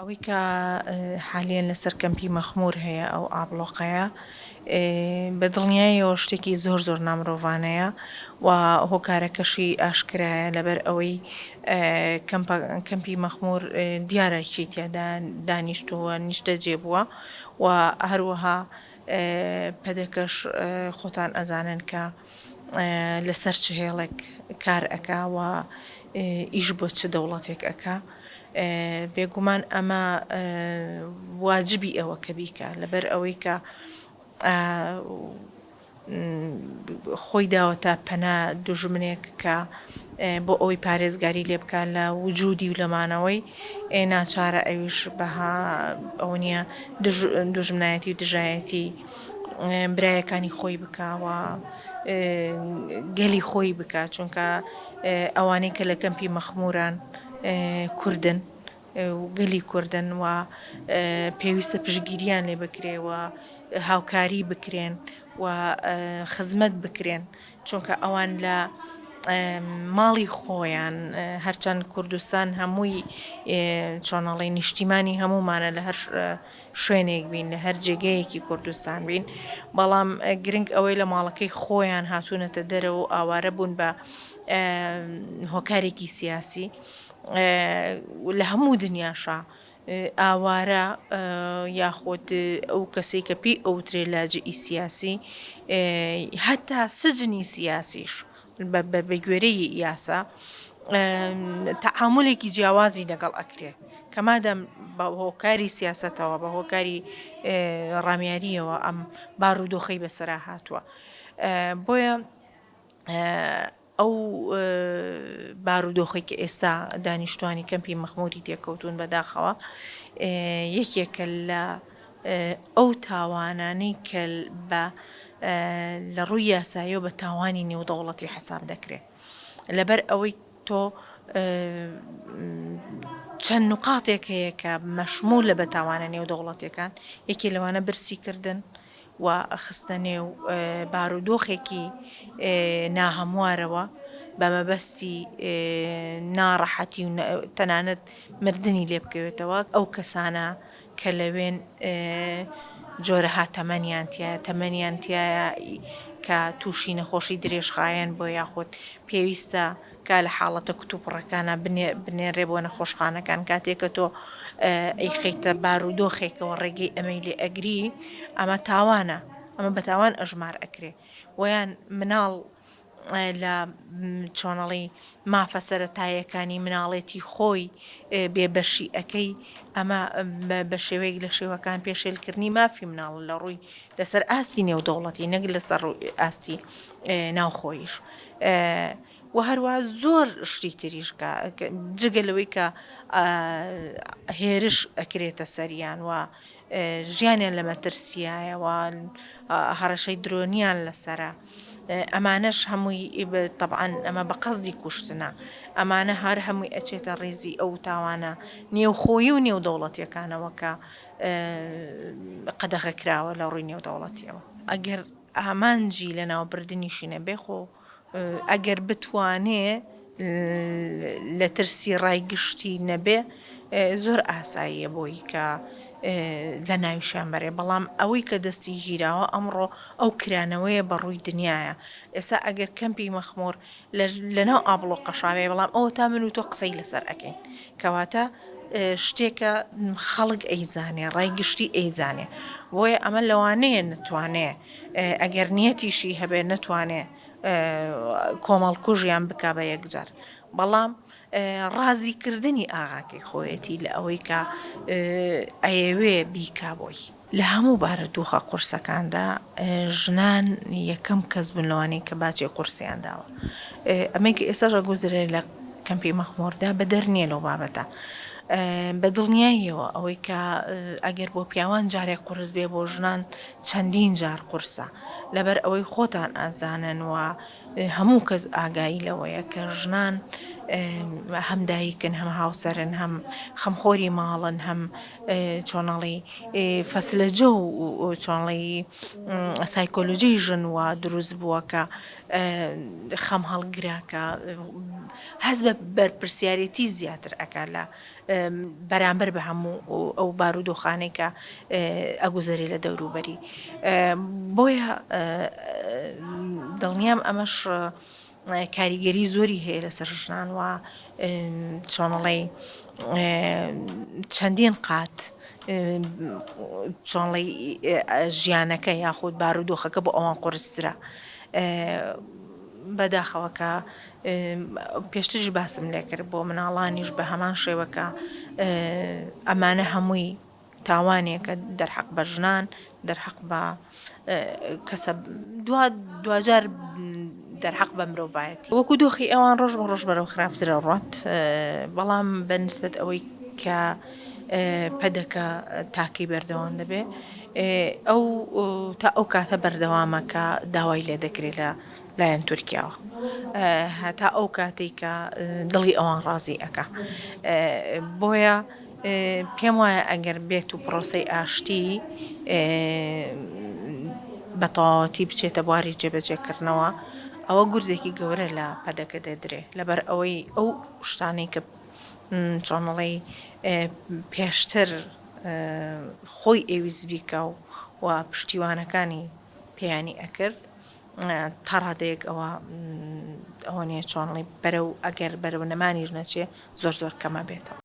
ئەوەی کە حالیان لەسەر کەمپی مەخموور هەیە ئەو ئابلۆقەیە بە دڵنیاییەوە شتێکی زۆر نامرۆڤانەیە و هۆکارەکەشی ئاشکرایە لەبەر ئەوەی کەمپی مەخموور دیارە چی تێدا دانیشتووە نیشتە جێبووە و هەروەها پەدەکەش خۆتان ئەزانن کە لەسەر چ هێڵێک کار ئەکا و ئیش بۆ چ دەوڵەتێک ئەکا بێگومان ئەمە واجبی ئەوە کە بیکە لەبەر ئەوەی کە خۆی داوەتە پەنا دوژمنێک کە بۆ ئەوی پارێزگاری لێ بکات لە وجودی و لەمانەوەی ناچارە ئەویش بەها ئەو نیە دوژمنایەتی و دژایەتی برایەکانی خۆی بکاوە گەلی خۆی بکات چونکە ئەوانەی کە لە کەمپی مەخموران کوردن و گەلی کوردن و پێویستە پشگیریان لێ بکرێەوە هاوکاری بکرێن و خزمەت بکرێن چونکە ئەوان لە ماڵی خۆیان هەرچەند کوردستان هەمووی چۆنەڵی نیشتیمانی هەمومانە لە هەر شوێنێک بین لە هەر جێگەیەکی کوردستان بین بەڵام گرنگ ئەوەی لە ماڵەکەی خۆیان هاتوونەتە دەرەوە و ئاوارە بوون بە هۆکارێکی سیاسی لە هەموو دنیاشا ئاوارە یاخۆت ئەو کەسێک کە پێی ئەوترێ لاجئی سیاسی هەتا سجنی سیاسیش بە گوێرەی یاسا تەعاملێکی جیاوازی لەگەڵ ئەکرێ کە مادەم بە هۆکاری سیاسەتەوە بە هۆکاری ڕامیاریەوە ئەم بارودۆخەی بەسەرا هاتووە بۆیە ئەو بارودۆخی کە ئێستا دانیشتوانی کەمپی مەخموری تێکەوتون بەداخەوە یەکێکە لە ئەو تاوانانەی کە بە لە ڕووی یاساییەوە بە تاوانی نێودەوڵەتی حساب دەکرێت لەبەر ئەوەی تۆ چەند نقاتێک هەیە کە مەشمول لە بەتاوانە نێودەوڵەتیەکان یەکی لەوانە برسیکردن و خستە نێو بارودۆخێکی ناهەموارەوە بە مەبەستی ناڕەحەتی و تەنانەت مردنی لێ بکەوێتەوە ئەو کەسانە کە لەوێن جۆرەها تەمەنیان تایە کە تووشی نەخۆشی درێژخایەن بۆ یاخود پێویستە کا لە حاڵەتە کتوپڕەکانە بنێڕێ بۆ نەخۆشخانەکان کاتێککە تۆ ئەی خەیتە بارودۆخێکەوە ڕێگەی ئەمەی لێ ئەگری ئەمە تاوانە ئەمە بەتاوان ئەژمار ئەکرێ ویان مناڵ لە چۆنەڵی مافە سەرەتاییەکانی مناڵێتی خۆی بێبەشی ئەەکەی ئەمە بە شێوەیەک لە شێوەکان پێشێلکردنی مافی مناڵ لە ڕووی لەسەر ئاستی نێودەوڵەتی نەک لەسەر ئاستی ناوخۆیش و هەروە زۆر شتی تریشکە جگەلەوەی کە هێرش ئەکرێتە سەریان و ژیانیان لە مەترسیایەوە هەڕەشەی درۆنیان لەسرە ئەمانەش هەمووی طبعاً ئەمە بە قەزی کوشتنە ئەمانە هەر هەمووی ئەچێتە ڕێزی ئەو تاوانە نێوخۆیی و نێودەوڵەتیەکانەوە کە قەدەغەکراوە لە ڕووی نێودەوڵەتیەوە ئەگەر ئامانجی لە ناوبردنیشینە بێخۆ ئەگەر بتوانێ لە ترسی ڕایگشتی نەبێ زۆر ئاساییە بۆی کە لە ناویشان بەرێ بەڵام ئەوەی کە دەستی گیراوە ئەمڕۆ ئەو کرانەوەیە بە ڕووی دنیاە ئێستا ئەگەر کەمپی مەخمۆر لەناو ئابڵۆ قەشاوێ بەڵام ئەوە تا من و تۆ قسەی لەسەر ئەەکەین کەواتە شتێکە خەڵک ئەیزانێ ڕایگشتی ئەیزانێ بۆیە ئەمە لەوانەیە نتوانێ ئەگەر نیەتیشی هەبێ نتوانێ کۆمەڵکوژیان بک بە یەکجار بەڵام ڕازیکردنی ئاغاکەی خۆیەتی لە ئەوەی کە ئەیەوێ بیکا بۆی لە هەموو بارەدۆخە قورسەکاندا ژنان یەکەم کەس بنەوەی کە باچی قورسیان داوە ئەمەی ئێستا گوزرێ لە کەمپی مەخمۆردا بە دەرنیە لەو بابەتە بە دڵنیاییەوە ئەوەی کە ئەگەر بۆ پیاوان جارێک قورس بێ بۆ ژنان چەندین جار قورسە لەبەر ئەوەی خۆتان ئازانن و هەموو کەس ئاگایی لەوەیە کە ژنان هەم دایکن هەم هاوسەرن هەم خەمخۆری ماڵن هەم چۆنەڵی فەسلەجە و چۆنڵی سایکۆلۆژی ژن وە دروست بووە کە خەم هەڵگراکە هەز بە بەرپرسیارەتی زیاتر ئەکا لە بەرامبەر بە هەموو ئەو بارودۆخانەی کە ئەگوزەری لە دەوروبەری بۆیە دڵنیام ئەمەش کاریگەری زۆری هەیە لەسەر ژنان و چۆنەڵی چەندین قات چۆنڵی ژیانەکە یاخود بارودۆخەکە بۆ ئەوان قورسترە بەداخەوەکە پێشترش باسم لێکرد بۆ مناڵانیش بە هەمان شێوەکە ئەمانە هەمووی تاوانێکە دەرحەق بە ژنان دەرحەق بە کەسە دوجار دەرحەق بە مرۆڤایەتی وەکو دۆخی ئەوان ڕۆژ بە ڕۆژ بەرەو خراپترە ڕات بەڵام بەنسبەت ئەوەی کە پەدەکە تاکەی بەردەوام دەبێ ئەو تا ئەو کاتە بەردەوامە کە داوای لێ دەکرێت لە لایەن تورکیاوە هەتا ئەو کاتێک کە دڵی ئەوان ڕازی ئەکا بۆیە پێم وایە ئەگەر بێت و پرۆسەی ئاشتی بە تەواوەتی بچێتە بواری جێبەجێکردنەوە ئەوە گورزێکی گەورە لە پەدەکە دەدرێت لەبەر ئەوەی ئەو شتانەی کە چۆنەڵی پێشتر خۆی ئێویست بیکە و پشتیوانەکانی پێیانی ئەکرد تا ڕادەیەک ئەوە نیە چۆنڵی بەرەو ئەگەر بەرەو نەمانیش نەچێ زۆر کەمە بێتەوە.